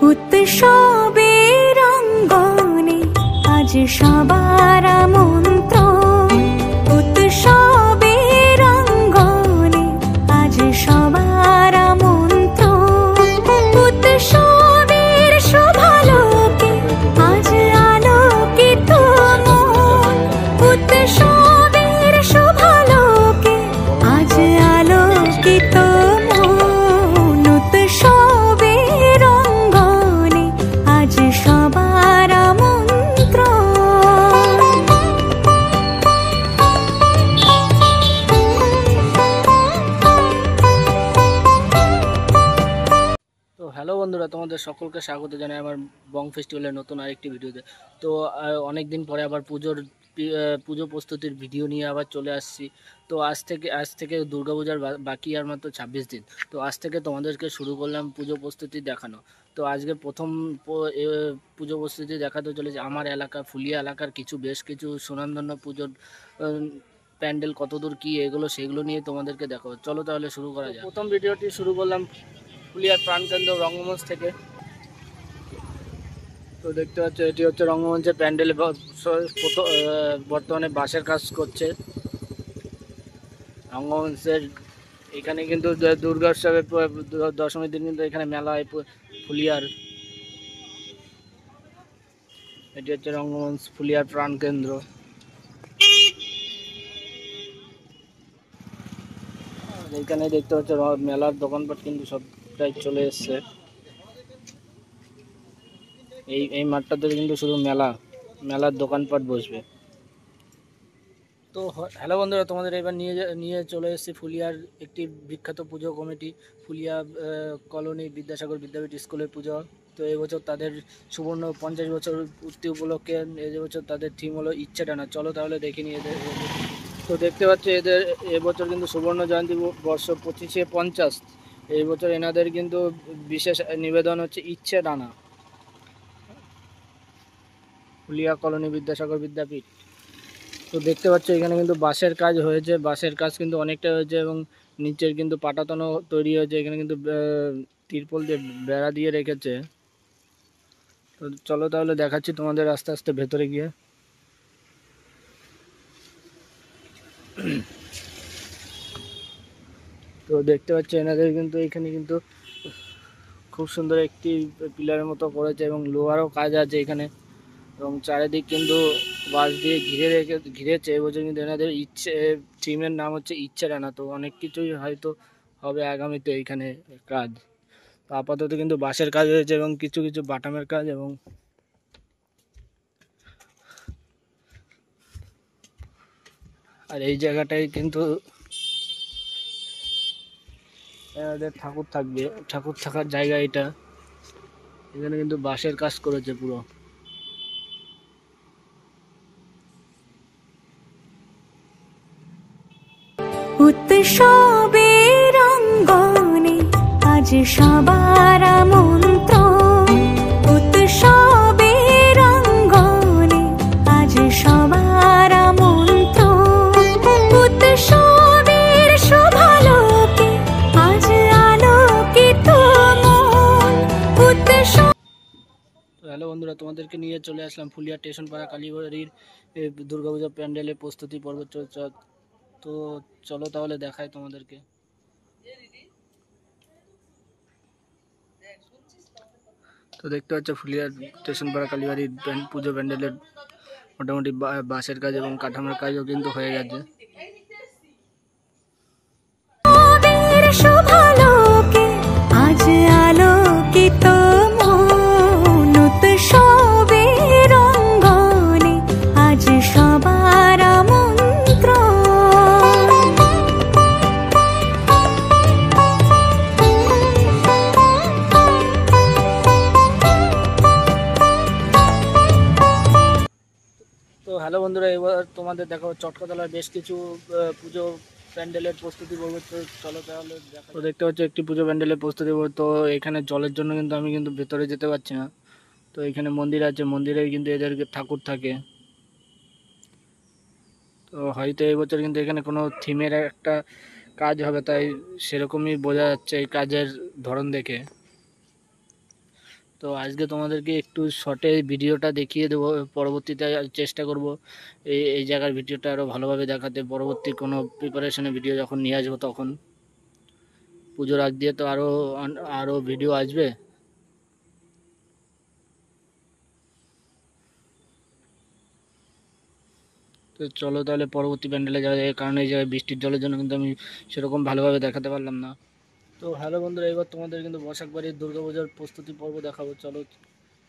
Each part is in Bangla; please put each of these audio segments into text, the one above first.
উৎসবের অঙ্গনে আজ সবার আমন্ত্রণ। উৎসবের অঙ্গনে আজ সবার আমন্ত্রণ। উৎসবের শোভালোকে আজ আলোকিত মন। উৎসবের শোভালোকে আজ আলোকিত মন। উৎসবের অঙ্গনে আজ সবার আমন্ত্রণ। তো হ্যালো বন্ধুরা, তোমাদের সকলকে স্বাগত জানাই আমার বং ফেস্টিভ্যালের নতুন আরেকটি ভিডিওতে। তো অনেক দিন পরে আবার পুজো প্রস্তুতির ভিডিও নিয়ে আবার চলে আসছি। তো আজ থেকে দুর্গাপূজার বাকি আর মাত্র 26 দিন। তো আজ থেকে তোমাদেরকে শুরু করলাম পুজো প্রস্তুতি দেখানো। তো আজকে প্রথম পুজো প্রস্তুতি দেখাতে চলেছে আমার এলাকা ফুলিয়া এলাকার বেশ কিছু সুনামধন্য পুজোর প্যান্ডেল কতদূর কি এগুলো সেগুলো নিয়ে তোমাদেরকে দেখাবো। চলো তাহলে শুরু করা যায়। প্রথম ভিডিওটি শুরু করলাম ফুলিয়ার প্রাণকেন্দ্র রঙ্গমঞ্চ থেকে। তো দেখতে পাচ্ছ এটি হচ্ছে রঙ্গমঞ্চের প্যান্ডেল। বর্তমানে বাঁশের কাজ করছে রঙ্গমঞ্চের। এখানে কিন্তু দুর্গা উৎসবের দশমীর দিন কিন্তু এখানে মেলা হয় ফুলিয়ার। এটি হচ্ছে রঙ্গমঞ্চ ফুলিয়ার প্রাণকেন্দ্র। এখানে দেখতে পাচ্ছ মেলার দোকানপাট কিন্তু সবটাই চলে এসছে। এই মাঠটাতে কিন্তু শুধু মেলার দোকানপাট বসবে। তো হ্যালো বন্ধুরা, তোমাদের এবার নিয়ে চলে এসেছি ফুলিয়ার একটি বিখ্যাত পুজো কমিটি, ফুলিয়া কলোনি বিদ্যাসাগর বিদ্যাপীঠ স্কুলের পুজো। তো এবছর তাদের সুবর্ণ 50 বছর পূর্তি উপলক্ষে এবছর তাদের থিম হলো ইচ্ছে টানা। চলো তাহলে দেখে নিয়ে এদের। তো দেখতে পাচ্ছি এবছর কিন্তু সুবর্ণ জয়ন্তী বর্ষ 2550। এই বছর এনাদের কিন্তু বিশেষ নিবেদন হচ্ছে ইচ্ছে টানা, ফুলিয়া কলোনি বিদ্যাসাগর বিদ্যাপীঠ। তো দেখতে পাচ্ছ এখানে কিন্তু বাঁশের কাজ হয়েছে, বাঁশের কাজ কিন্তু অনেকটা হয়েছে এবং নিচের কিন্তু পাটাতনও তৈরি হয়েছে। এখানে কিন্তু তিরপল দিয়ে বেড়া দিয়ে রেখেছে। তো চলো তাহলে দেখাচ্ছি তোমাদের আস্তে আস্তে ভেতরে গিয়ে। তো দেখতে পাচ্ছ এনাদের কিন্তু এখানে কিন্তু খুব সুন্দর একটি পিলারের মতো করেছে এবং লোহারও কাজ আছে এখানে, এবং চারিদিক কিন্তু বাঁশ দিয়ে ঘিরেছে। এবছর কিন্তু এনাদের থিমের নাম হচ্ছে ইচ্ছে টানা। তো অনেক কিছুই হয়তো হবে আগামীতে এইখানে কাজ। তো আপাতত কিন্তু বাঁশের কাজ হয়েছে এবং কিছু কিছু বাটামের কাজ। এবং আর এই জায়গাটায় কিন্তু এনাদের ঠাকুর থাকার জায়গা এটা। এখানে কিন্তু বাঁশের কাজ করেছে পুরো। উৎসবের অঙ্গনে আজ সবার আমন্ত্রণ। উৎসবের অঙ্গনে আজ সবার আমন্ত্রণ। উৎসবের শোভালোকে আজ আলোকিত মন। হ্যালো বন্ধুরা, তোমাদেরকে নিয়ে চলে আসলাম ফুলিয়া স্টেশন পাড়া কালীবাড়ির দুর্গাপূজা প্যান্ডেলের প্রস্তুতি পর্ব। তো চলো তাহলে দেখাই তোমাদেরকে। তো দেখতে পাচ্ছ ফুলিয়ার স্টেশন পাড়া কালীবাড়ির পুজো প্যান্ডেলের মোটামুটি বাঁশের কাজ এবং কাঠামোর কাজও কিন্তু হয়ে গেছে। শোভালোকে আজ আলোকিত মন। উৎসবের অঙ্গনে আজ সবার আমন্ত্রণ। তো হ্যালো বন্ধুরা, এবার তোমাদের দেখাবো চটকাতলার বেশ কিছু পুজো প্যান্ডেলের প্রস্তুতি পর্ব। চলো তাহলে দেখা। তো দেখতে পাচ্ছ একটি পুজো প্যান্ডেলের প্রস্তুতি পর্ব। তো এখানে জলের জন্য কিন্তু আমি ভেতরে যেতে পারছি না। তো এখানে মন্দির আছে, মন্দিরে কিন্তু এদের ঠাকুর থাকে। তো হয়তো এই বছর কিন্তু এখানে কোনো থিমের একটা কাজ হবে, তাই সেরকমই বোঝা যাচ্ছে এই কাজের ধরন দেখে। তো আজকে তোমাদেরকে একটু শর্টে ভিডিওটা দেখিয়ে দেবো, পরবর্তীতে চেষ্টা করব এই এই জায়গার ভিডিওটা আরও ভালোভাবে দেখাতে। পরবর্তী কোনো প্রিপারেশনের ভিডিও যখন নিয়ে আসবো তখন, পুজোর আগ দিয়ে তো আরও ভিডিও আসবে। তো চলো তাহলে পরবর্তী প্যান্ডেলে যাওয়া যায়, কারণ এই জায়গায় বৃষ্টির জলের জন্য কিন্তু আমি সেরকম ভালোভাবে দেখাতে পারলাম না। তো হ্যালো বন্ধুরা, এবার তোমাদের কিন্তু বসাকবাড়ির দুর্গাপূজার প্রস্তুতি পর্ব দেখাবো, চলো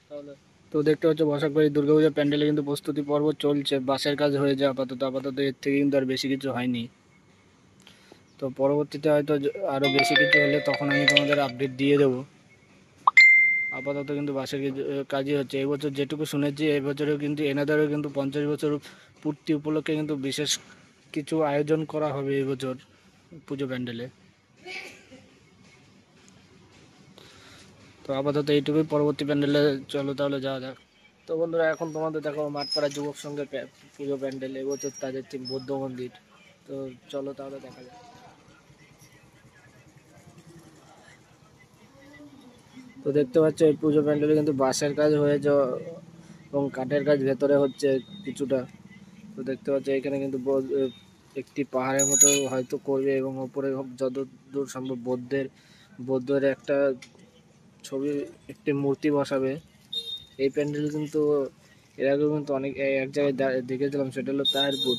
তাহলে। তো দেখতে পাচ্ছ বসাকবাড়ির দুর্গাপূজার প্যান্ডেলে কিন্তু প্রস্তুতি পর্ব চলছে, বাঁশের কাজ হয়েছে আপাতত এর থেকে কিন্তু আর বেশি কিছু হয়নি। তো পরবর্তীতে হয়তো আরও বেশি কিছু হলে তখন আমি তোমাদের আপডেট দিয়ে দেবো। আপাতত কিন্তু বাঁশের কাজই হচ্ছে। এবছর যেটুকু শুনেছি, এবছরেও কিন্তু এনাদেরও কিন্তু 50 বছর পূর্তি উপলক্ষে কিন্তু বিশেষ কিছু আয়োজন করা হবে এবছর পুজো প্যান্ডেলে। তো আপাতত এইটুকুই, পরবর্তী প্যান্ডেলে চলো তাহলে যাওয়া যাক। তো বন্ধুরা, এখন তোমাদের দেখো মাঠপাড়া যুবক সঙ্গে পুজো প্যান্ডেল, এবছর তাদের থিম বৌদ্ধ মন্দির। তো চলো তাহলে দেখা যাক। তো দেখতে পাচ্ছ এই পুজো প্যান্ডেলে কিন্তু বাঁশের কাজ হয়েছে এবং কাঠের কাজ ভেতরে হচ্ছে কিছুটা। তো দেখতে পাচ্ছ এখানে কিন্তু একটি পাহাড়ের মতো হয়তো করবে এবং ওপরে যতদূর সম্ভব বৌদ্ধের একটা ছবি, একটি মূর্তি বসাবে। এই প্যান্ডেল কিন্তু এর আগেও কিন্তু অনেক এক জায়গায় দেখেছিলাম, সেটা হলো তাহিরপুর।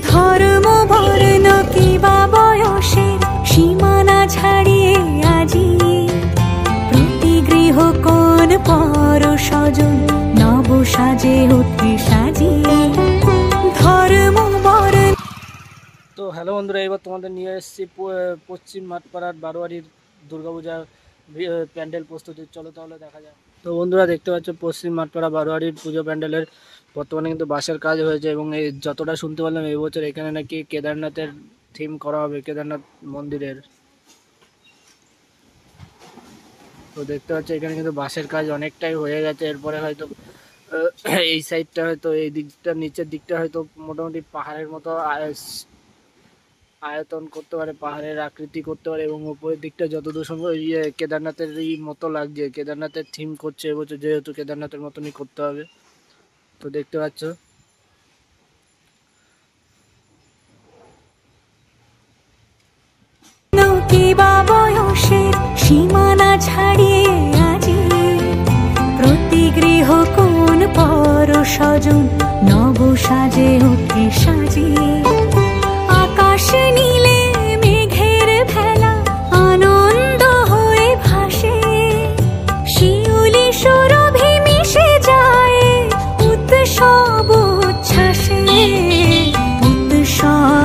ধর্ম বর্ণ কিবা বয়সের সীমানা ছাড়িয়ে আজি প্রতি গৃহ কোন পর স্বজন নব সাজে উঠে সাজিয়ে ধর্ম বর্ণ। তো হ্যালো বন্ধুরা, এবার তোমাদের নিয়ে এসেছি পশ্চিম মাঠপাড়ার বারোয়ারির দুর্গাপূজা প্যান্ডেল প্রস্তুতি, চলো তাহলে দেখা যায়। তো বন্ধুরা দেখতে পাচ্ছ পশ্চিম মাঠপাড়া বারোয়ারির পুজো প্যান্ডেলের বর্তমানে কিন্তু বাঁশের কাজ হয়েছে এবং এই যতটা শুনতে পারলাম এবছর এখানে নাকি কেদারনাথের থিম করা হবে, কেদারনাথ মন্দিরের। তো দেখতে পাচ্ছ এখানে কিন্তু বাঁশের কাজ অনেকটাই হয়ে গেছে, এরপরে হয়তো এই সাইডটা হয়তো, এই দিকটা নিচের দিকটা হয়তো মোটামুটি পাহাড়ের মতো আয়তন করতে পারে, পাহাড়ের আকৃতি করতে পারে এবং উপরের দিকটা যতদূর সম্ভব কেদারনাথের মতো লাগছে, কেদারনাথের থিম করছে এবছর, যেহেতু কেদারনাথের মতনই করতে হবে। তো দেখতে পাচ্ছ কিবা বয়সের সীমানা ছাড়িয়ে আজি প্রতি গৃহ কোন পর স্বজন নব সাজে উঠে সাজিয়ে আকাশ নীলে মেঘের ভেলা আনন্দ হয়ে ভাসে শিউলি সুরভি মিশে যায় উৎসব উচ্ছ্বাসে উৎসব।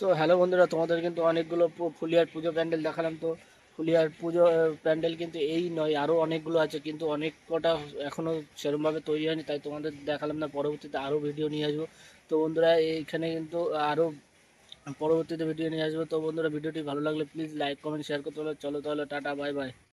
তো হ্যালো বন্ধুরা, তোমাদের কিন্তু অনেকগুলো ফুলিয়ার পুজো প্যান্ডেল দেখালাম। তো ফুলিয়ার পুজো প্যান্ডেল কিন্তু এই নয়, আরও অনেকগুলো আছে, কিন্তু অনেক কটা এখনও সেরকমভাবে তৈরি হয়নি, তাই তোমাদের দেখালাম না। পরবর্তীতে আরও ভিডিও নিয়ে আসবো। তো বন্ধুরা এইখানে কিন্তু আরও পরবর্তীতে ভিডিও নিয়ে আসবো। তো বন্ধুরা ভিডিওটি ভালো লাগলে প্লিজ লাইক কমেন্ট শেয়ার করতে হবে। চলো তাহলে টাটা, বাই বাই।